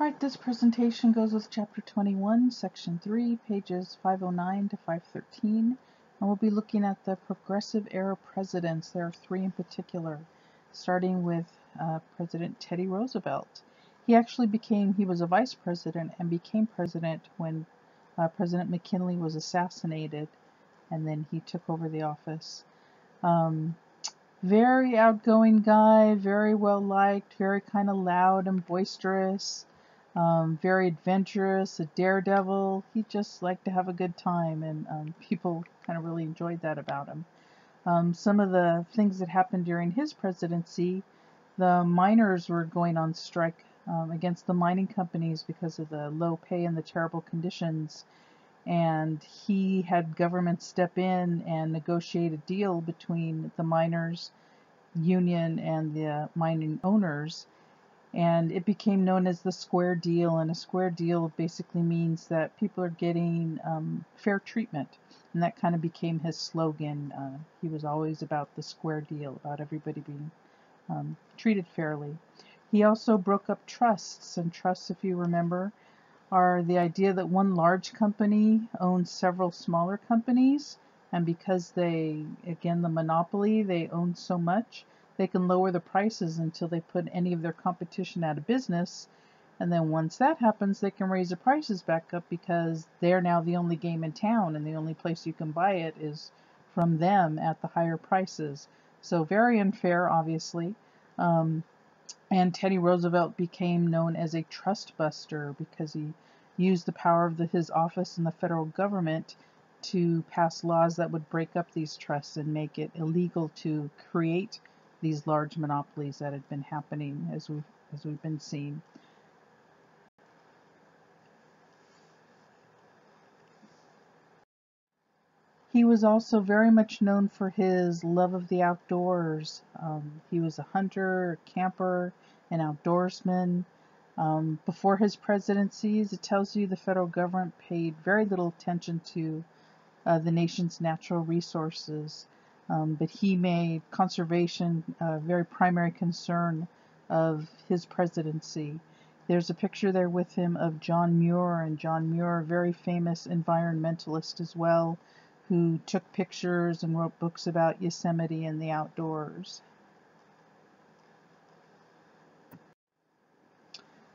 Alright, this presentation goes with Chapter 21, Section 3, pages 509 to 513, and we'll be looking at the Progressive Era presidents. There are three in particular, starting with President Teddy Roosevelt. He was a vice president and became president when President McKinley was assassinated, and then he took over the office. Very outgoing guy, very well liked, very kind of loud and boisterous. Very adventurous, a daredevil. He just liked to have a good time, and people kind of really enjoyed that about him. Some of the things that happened during his presidency, the miners were going on strike against the mining companies because of the low pay and the terrible conditions, and he had government step in and negotiate a deal between the miners' union and the mining owners. And it became known as the square deal, and a square deal basically means that people are getting fair treatment, and that kind of became his slogan. He was always about the square deal, about everybody being treated fairly. He also broke up trusts, and trusts, if you remember, are the idea that one large company owns several smaller companies, and because the monopoly, they own so much, they can lower the prices until they put any of their competition out of business, and then once that happens, they can raise the prices back up because they're now the only game in town, and the only place you can buy it is from them at the higher prices. So very unfair, obviously. And Teddy Roosevelt became known as a trust buster because he used the power of his office in the federal government to pass laws that would break up these trusts and make it illegal to create these large monopolies that had been happening as we've been seeing. He was also very much known for his love of the outdoors. He was a hunter, a camper, an outdoorsman. Before his presidencies, it tells you the federal government paid very little attention to the nation's natural resources, but he made conservation a very primary concern of his presidency. There's a picture there with him of John Muir, and John Muir, a very famous environmentalist as well, who took pictures and wrote books about Yosemite and the outdoors.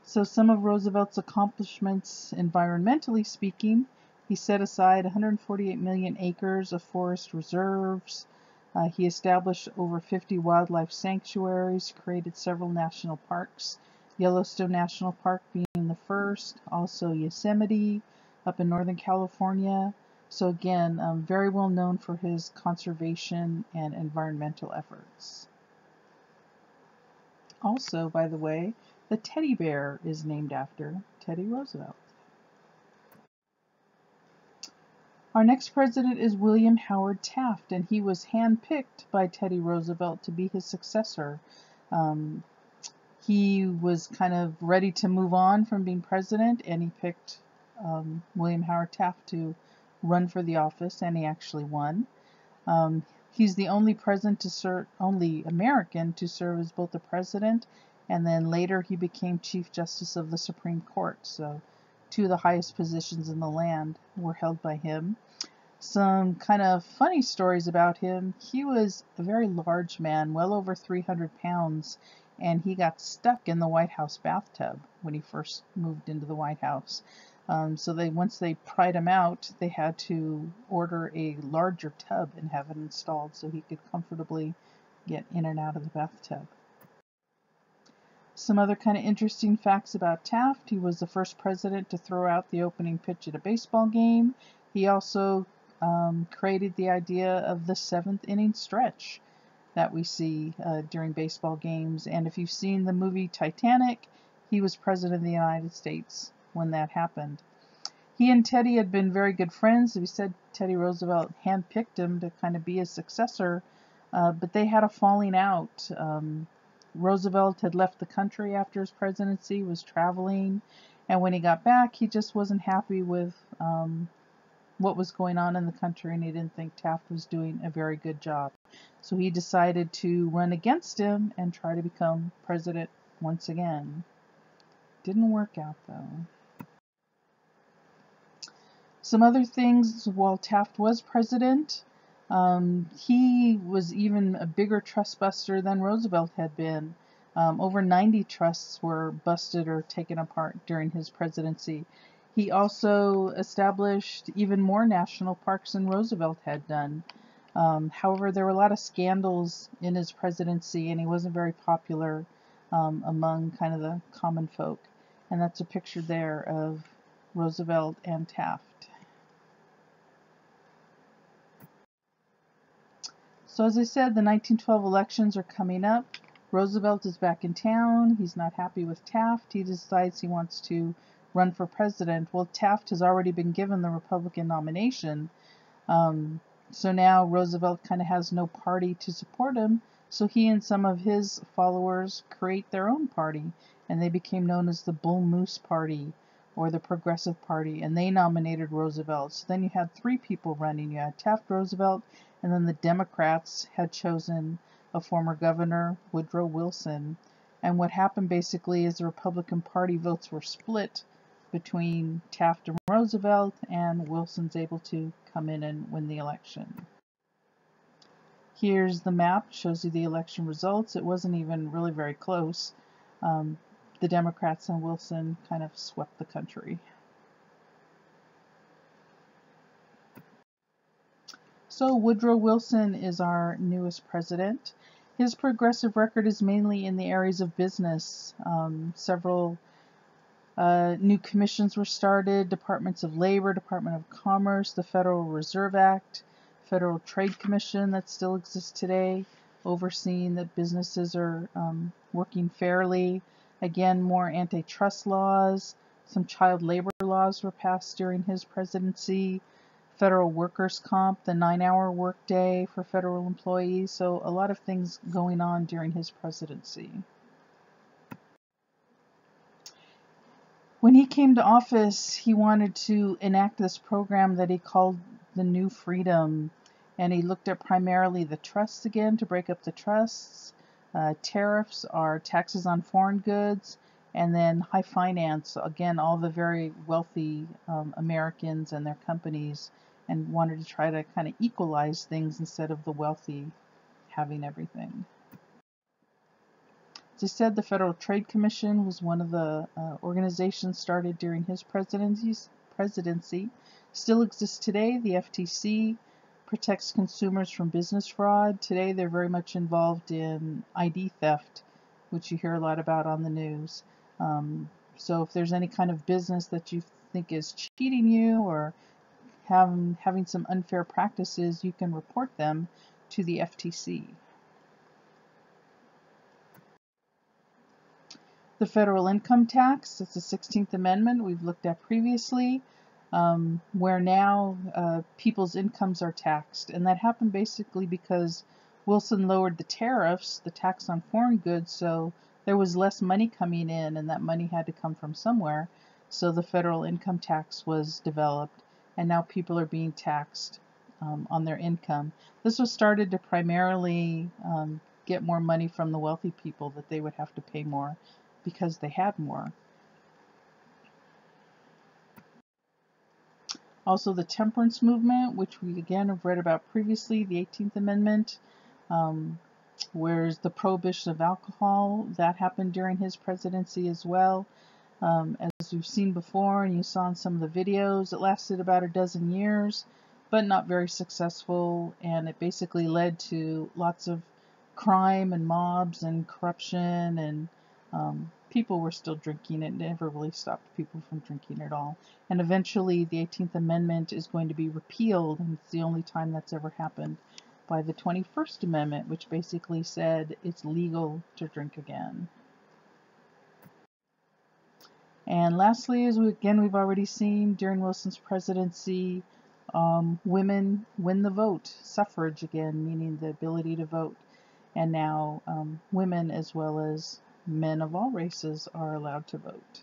So some of Roosevelt's accomplishments, environmentally speaking: he set aside 148 million acres of forest reserves. He established over 50 wildlife sanctuaries, created several national parks, Yellowstone National Park being the first, also Yosemite up in Northern California. So again, very well known for his conservation and environmental efforts. Also, by the way, the teddy bear is named after Teddy Roosevelt. Our next president is William Howard Taft, and he was handpicked by Teddy Roosevelt to be his successor. He was kind of ready to move on from being president, and he picked William Howard Taft to run for the office, and he actually won. He's the only American to serve as both the president, and then later he became Chief Justice of the Supreme Court. So two of the highest positions in the land were held by him. Some kind of funny stories about him: he was a very large man, well over 300 pounds, and he got stuck in the White House bathtub when he first moved into the White House. So once they pried him out, they had to order a larger tub and have it installed so he could comfortably get in and out of the bathtub. Some other kind of interesting facts about Taft: he was the first president to throw out the opening pitch at a baseball game. He also created the idea of the seventh inning stretch that we see during baseball games. And if you've seen the movie Titanic, he was president of the United States when that happened. He and Teddy had been very good friends. As we said, Teddy Roosevelt handpicked him to kind of be his successor, but they had a falling out. Roosevelt had left the country after his presidency, was traveling, and when he got back, he just wasn't happy with what was going on in the country, and he didn't think Taft was doing a very good job. So he decided to run against him and try to become president once again. Didn't work out though. Some other things while Taft was president, he was even a bigger trust buster than Roosevelt had been. Over 90 trusts were busted or taken apart during his presidency. He also established even more national parks than Roosevelt had done. However, there were a lot of scandals in his presidency, and he wasn't very popular among kind of the common folk. And that's a picture there of Roosevelt and Taft. So as I said, the 1912 elections are coming up. Roosevelt is back in town. He's not happy with Taft. He decides he wants to run for president. Well, Taft has already been given the Republican nomination. So now Roosevelt kind of has no party to support him. So he and some of his followers create their own party, and they became known as the Bull Moose Party or the Progressive Party, and they nominated Roosevelt. So then you had three people running. You had Taft, Roosevelt, and then the Democrats had chosen a former governor, Woodrow Wilson. And what happened basically is the Republican Party votes were split between Taft and Roosevelt, and Wilson's able to come in and win the election. Here's the map, shows you the election results. It wasn't even really very close. The Democrats and Wilson kind of swept the country. So Woodrow Wilson is our newest president. His progressive record is mainly in the areas of business. Several new commissions were started: Departments of Labor, Department of Commerce, the Federal Reserve Act, Federal Trade Commission that still exists today, overseeing that businesses are working fairly. Again, more antitrust laws. Some child labor laws were passed during his presidency. Federal workers' comp, the 9-hour workday for federal employees. So a lot of things going on during his presidency. When he came to office, he wanted to enact this program that he called the New Freedom, and he looked at primarily the trusts again to break up the trusts. Tariffs are taxes on foreign goods, and then high finance, again, all the very wealthy Americans and their companies, and wanted to try to kind of equalize things instead of the wealthy having everything. As I said, the Federal Trade Commission was one of the organizations started during his presidency. Still exists today. The FTC protects consumers from business fraud. Today they're very much involved in ID theft, which you hear a lot about on the news. So if there's any kind of business that you think is cheating you or having some unfair practices, you can report them to the FTC. The federal income tax, that's the 16th Amendment we've looked at previously, where now people's incomes are taxed. And that happened basically because Wilson lowered the tariffs, the tax on foreign goods, so there was less money coming in, and that money had to come from somewhere. So the federal income tax was developed, and now people are being taxed on their income. This was started to primarily get more money from the wealthy people, that they would have to pay more because they had more. Also the temperance movement, which we again have read about previously, the 18th Amendment, whereas the prohibition of alcohol, that happened during his presidency as well. As we've seen before, and you saw in some of the videos, it lasted about a dozen years, but not very successful, and it basically led to lots of crime and mobs and corruption, and people were still drinking. It never really stopped people from drinking at all. And eventually the 18th Amendment is going to be repealed, and it's the only time that's ever happened, by the 21st Amendment, which basically said it's legal to drink again. And lastly, as we've already seen during Wilson's presidency, women win the vote, suffrage again, meaning the ability to vote. And now women as well as men of all races are allowed to vote.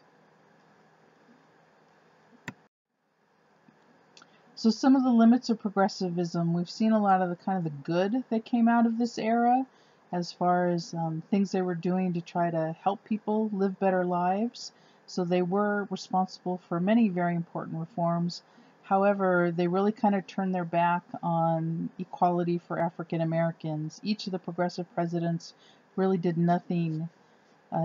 So some of the limits of progressivism, we've seen a lot of the kind of the good that came out of this era, as far as things they were doing to try to help people live better lives. So they were responsible for many very important reforms. However, they really kind of turned their back on equality for African Americans. Each of the progressive presidents really did nothing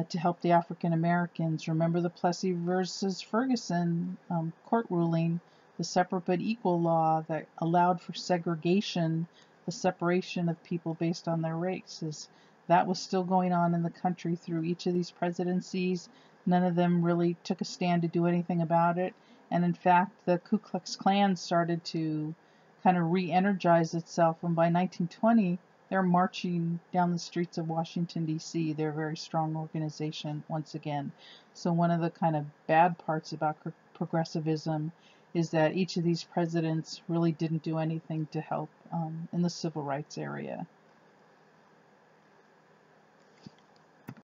to help the African Americans. Remember the Plessy versus Ferguson court ruling, the separate but equal law that allowed for segregation, the separation of people based on their races. That was still going on in the country through each of these presidencies. None of them really took a stand to do anything about it. And in fact, the Ku Klux Klan started to kind of re-energize itself. And by 1920, they're marching down the streets of Washington, D.C. They're a very strong organization once again. So one of the kind of bad parts about progressivism is that each of these presidents really didn't do anything to help in the civil rights area.